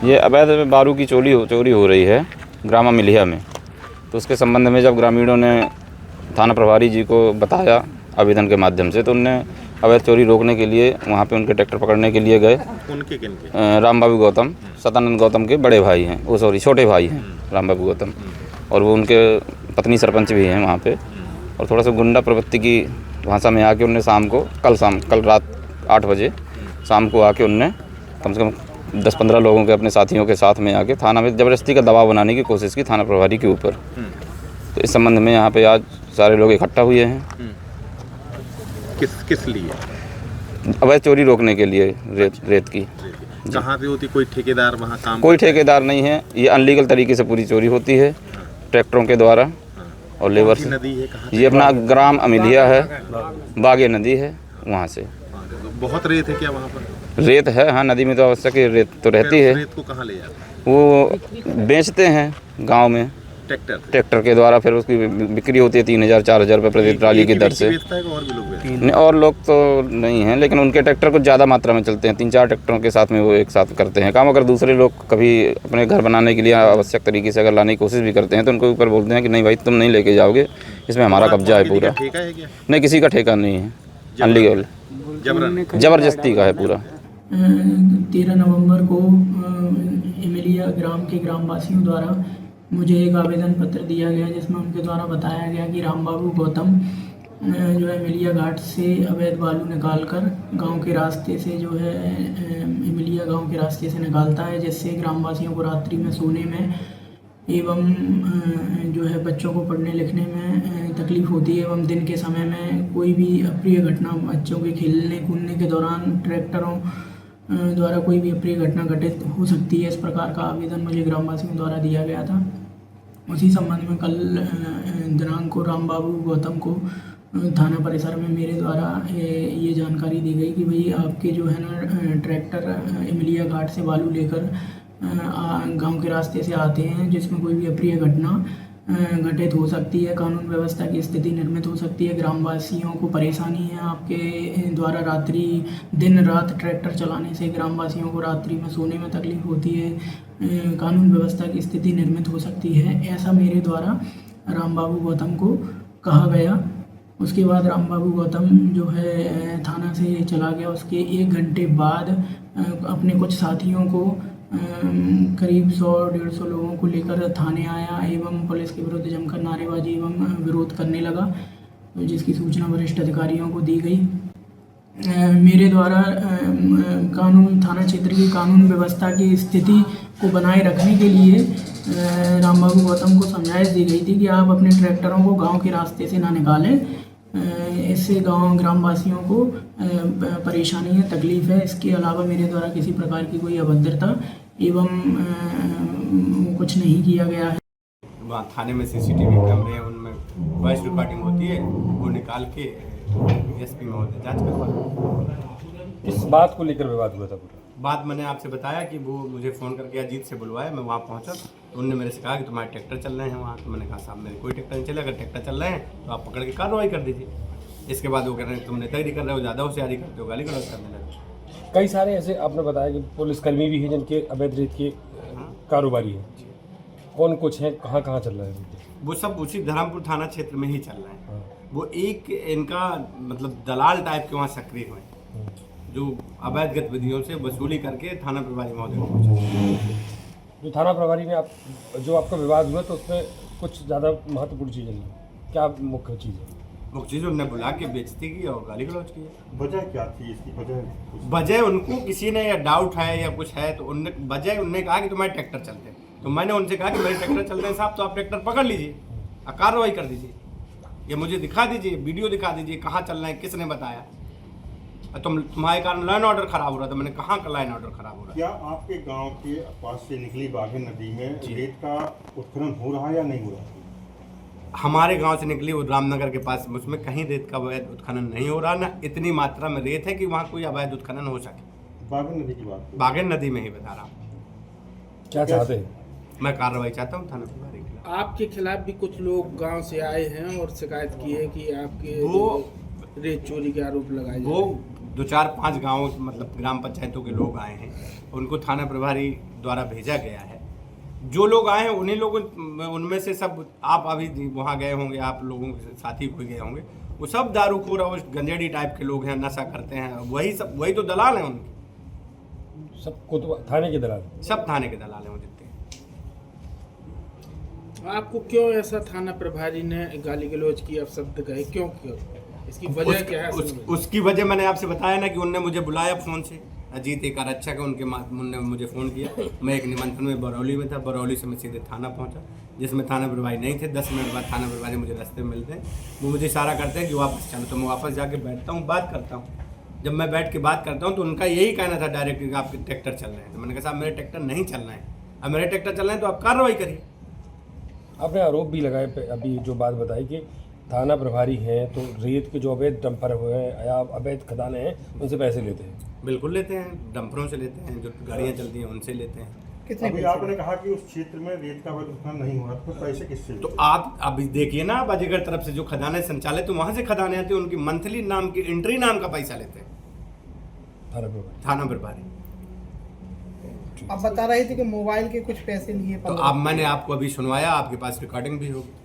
ये अवैध बारू की चोरी हो रही है ग्राम मिलिया में। तो उसके संबंध में जब ग्रामीणों ने थाना प्रभारी जी को बताया आवेदन के माध्यम से, तो उनने अवैध चोरी रोकने के लिए वहाँ पे उनके ट्रैक्टर पकड़ने के लिए गए। उनके किनके? राम बाबू गौतम, सदानंद गौतम के बड़े भाई हैं, वो सॉरी छोटे भाई हैं राम बाबू गौतम, और वो उनके पत्नी सरपंच भी हैं वहाँ पे। और थोड़ा सा गुंडा प्रवृत्ति की भाषा में आके उनने कल रात 8 बजे शाम को आके उनने कम से कम 10-15 लोगों के अपने साथियों के साथ में आके थाना में ज़बरदस्ती का दबाव बनाने की कोशिश की थाना प्रभारी के ऊपर। तो इस संबंध में यहाँ पे आज सारे लोग इकट्ठा हुए हैं। किस लिए? अवैध चोरी रोकने के लिए रेत की। कहाँ पे होती? कोई ठेकेदार वहाँ काम? कोई ठेकेदार नहीं है, ये अनलीगल तरीके से पूरी चोरी होती है ट्रैक्टरों के द्वारा और लेबर से। नदी है कहाँ? ये अपना ग्राम अमिलिया है, बागे नदी है, वहाँ से। बहुत रेत है क्या वहाँ पर? रेत है, हाँ, नदी में तो आवश्यक रेत तो रहती है। रेत को कहाँ ले जाते? वो बेचते हैं गांव में ट्रैक्टर के द्वारा, फिर उसकी बिक्री होती है 3,000-4,000 रुपये प्रति ट्राली की दर से। और लोग तो नहीं हैं, लेकिन उनके ट्रैक्टर कुछ ज़्यादा मात्रा में चलते हैं। 3-4 ट्रैक्टरों के साथ में वो एक साथ करते हैं काम। अगर दूसरे लोग कभी अपने घर बनाने के लिए आवश्यक तरीके से अगर लाने की कोशिश भी करते हैं तो उनको ऊपर बोलते हैं कि नहीं भाई तुम नहीं लेके जाओगे, इसमें हमारा कब्जा है पूरा। नहीं, किसी का ठेका नहीं है, अनलीगल जबरदस्ती का है पूरा। 13 नवंबर को इमिलिया ग्राम के ग्रामवासियों द्वारा मुझे एक आवेदन पत्र दिया गया, जिसमें उनके द्वारा बताया गया कि राम बाबू गौतम जो है इमिलिया घाट से अवैध बालू निकालकर गांव के रास्ते से जो है इमिलिया गांव के रास्ते से निकालता है, जिससे ग्रामवासियों को रात्रि में सोने में एवं जो है बच्चों को पढ़ने लिखने में तकलीफ़ होती है, एवं दिन के समय में कोई भी अप्रिय घटना बच्चों के खेलने कूदने के दौरान ट्रैक्टरों द्वारा कोई भी अप्रिय घटना घटित हो सकती है। इस प्रकार का आवेदन मुझे ग्रामवासियों द्वारा दिया गया था। उसी संबंध में कल दिनांक को राम बाबू गौतम को थाना परिसर में मेरे द्वारा ये जानकारी दी गई कि भाई आपके जो है ना ट्रैक्टर इमिलिया घाट से बालू लेकर गांव के रास्ते से आते हैं, जिसमें कोई भी अप्रिय घटना घटित हो सकती है, कानून व्यवस्था की स्थिति निर्मित हो सकती है, ग्रामवासियों को परेशानी है। आपके द्वारा दिन रात ट्रैक्टर चलाने से ग्रामवासियों को रात्रि में सोने में तकलीफ होती है, कानून व्यवस्था की स्थिति निर्मित हो सकती है, ऐसा मेरे द्वारा राम बाबू गौतम को कहा गया। उसके बाद राम बाबू गौतम जो है थाना से चला गया। उसके 1 घंटे बाद अपने कुछ साथियों को करीब 100-150 लोगों को लेकर थाने आया एवं पुलिस के विरुद्ध जमकर नारेबाजी एवं विरोध करने लगा, जिसकी सूचना वरिष्ठ अधिकारियों को दी गई। मेरे द्वारा थाना क्षेत्र की कानून व्यवस्था की स्थिति को बनाए रखने के लिए राम बाबू गौतम को समझाइश दी गई थी कि आप अपने ट्रैक्टरों को गांव के रास्ते से ना निकालें, इससे ग्रामवासियों को परेशानी है, तकलीफ़ है। इसके अलावा मेरे द्वारा किसी प्रकार की कोई अभद्रता एवं कुछ नहीं किया गया है। वहाँ थाने में सीसीटीवी कैमरे हैं, उनमें वॉइस रिकॉर्डिंग होती है, वो निकाल के एसपी महोदय जांच करवा। इस बात को लेकर विवाद हुआ था पूरा? बात मैंने आपसे बताया कि वो मुझे फ़ोन करके अजीत से बुलवाया, मैं वहाँ पहुँचा तो उन्होंने मेरे से कहा कि तुम्हारे ट्रैक्टर चल रहे हैं वहाँ। तो मैंने कहा साहब मेरे कोई ट्रैक्टर नहीं चले, अगर ट्रैक्टर चल रहे हैं तो आप पकड़ के कार्रवाई कर दीजिए। इसके बाद वो कह रहे हैं तुम नेतागिरी कर रहे हो, ज़्यादा होशियारी करते हो, गाली गलौज करने लगे। कई सारे ऐसे आपने बताया कि पुलिसकर्मी भी हैं जिनके अवैध रेत के कारोबारी हैं, कौन कुछ हैं, कहाँ कहाँ चल रहा है? वो सब उसी धर्मपुर थाना क्षेत्र में ही चल रहे हैं। वो एक इनका मतलब दलाल टाइप के वहाँ सक्रिय हुए, जो अवैध गतिविधियों से वसूली करके थाना प्रभारी महोदय को पहुँचा। जो थाना प्रभारी में जो आपका विवाद हुआ तो उसमें कुछ ज़्यादा महत्वपूर्ण चीज़ें नहीं, क्या मुख्य चीज़ है? मुख्य चीज़ उन्होंने बुला के बेइज्जती की और गाली गलौज की। वजह क्या थी इसकी? वजह उनको किसी ने या डाउट है या कुछ है तो उन्होंने कहा कि तुम्हारे ट्रैक्टर चलते हैं। तो मैंने उनसे कहा कि मेरे ट्रैक्टर चलते हैं साहब, तो आप ट्रैक्टर पकड़ लीजिए, कार्रवाई कर दीजिए, ये मुझे दिखा दीजिए, वीडियो दिखा दीजिए कहाँ चल रहे हैं, किसने बताया। तुम्हारे कारण लाइन ऑर्डर खराब हो रहा था। मैंने कहाँ का लाइन ऑर्डर खराब हो रहा है? क्या आपके गांव के पास से निकली बाघे नदी में रेत का उत्खनन हो रहा है या नहीं हो रहा है? हमारे गांव से निकली वो रामनगर के पास, उसमें कहीं रेत का अवैध उत्खनन नहीं हो रहा, ना इतनी मात्रा में रेत है कि वहाँ कोई अवैध उत्खनन हो सके। बाघे नदी की बात? बाघे नदी में ही बता रहा हूँ। क्या चाहते हैं? मैं कार्रवाई चाहता हूँ थाना प्रभारी के खिलाफ। आपके खिलाफ भी कुछ लोग गांव से आए हैं और शिकायत की है कि आपके वो रेत चोरी के आरोप लगाए वो 2-4-5 गाँव मतलब ग्राम पंचायतों के लोग आए हैं, उनको थाना प्रभारी द्वारा भेजा गया है। जो लोग आए हैं उन्हीं लोगों उनमें से सब आप अभी वहाँ गए होंगे, आप लोगों के साथी कोई गए होंगे, वो सब दारूखोर और गंजेड़ी टाइप के लोग हैं, नशा करते हैं, वही तो दलाल हैं उनके, सब थाने के दलाल, सब थाने के दलाल हैं वो जितने। आपको क्यों ऐसा थाना प्रभारी ने गाली गलौज की, अपशब्द कहे, क्यों इसकी वजह क्या है? उसकी वजह मैंने आपसे बताया ना कि उनने मुझे बुलाया फ़ोन से, अजीत एक आरक्षक है उनने मुझे फ़ोन किया। मैं एक निमंत्रण में बरौली में था, बरौली से मैं सीधे थाना पहुंचा, जिसमें थाना प्रभारी नहीं थे। 10 मिनट बाद थाना प्रभारी मुझे रास्ते में मिलते हैं, वो मुझे इशारा करते हैं कि वापस चलो, तो मैं वापस जाके बैठता हूँ, बात करता हूँ। जब मैं बैठ के बात करता हूँ तो उनका यही कहना था डायरेक्ट कि आपके ट्रैक्टर चल रहे हैं। तो मैंने कहा साहब मेरे ट्रैक्टर नहीं चलना है, अब मेरे ट्रैक्टर चल रहे हैं तो आप कार्रवाई करिए। आपने आरोप भी लगाए अभी जो बात बताई कि थाना प्रभारी हैं तो रेत के जो अवैध डंपर हुए हैं या अवैध खदानें हैं उनसे पैसे लेते हैं। बिल्कुल लेते हैं, डंपरों से लेते हैं, जो गाड़ियाँ चलती हैं उनसे लेते हैं। अभी आपने कहा कि उस क्षेत्र में रेत का अवैध उत्खनन नहीं हो रहा, तो पैसे किससे? तो आप अभी देखिए ना, अजगर तरफ से जो खदानें संचालित, तो वहाँ से खदानें आती हैं, उनकी मंथली नाम की एंट्री नाम का पैसा लेते हैं थाना प्रभारी। आप बता रहे थे कि मोबाइल के कुछ पैसे लिए, तो अब मैंने आपको अभी सुनवाया, आपके पास रिकॉर्डिंग भी होगी।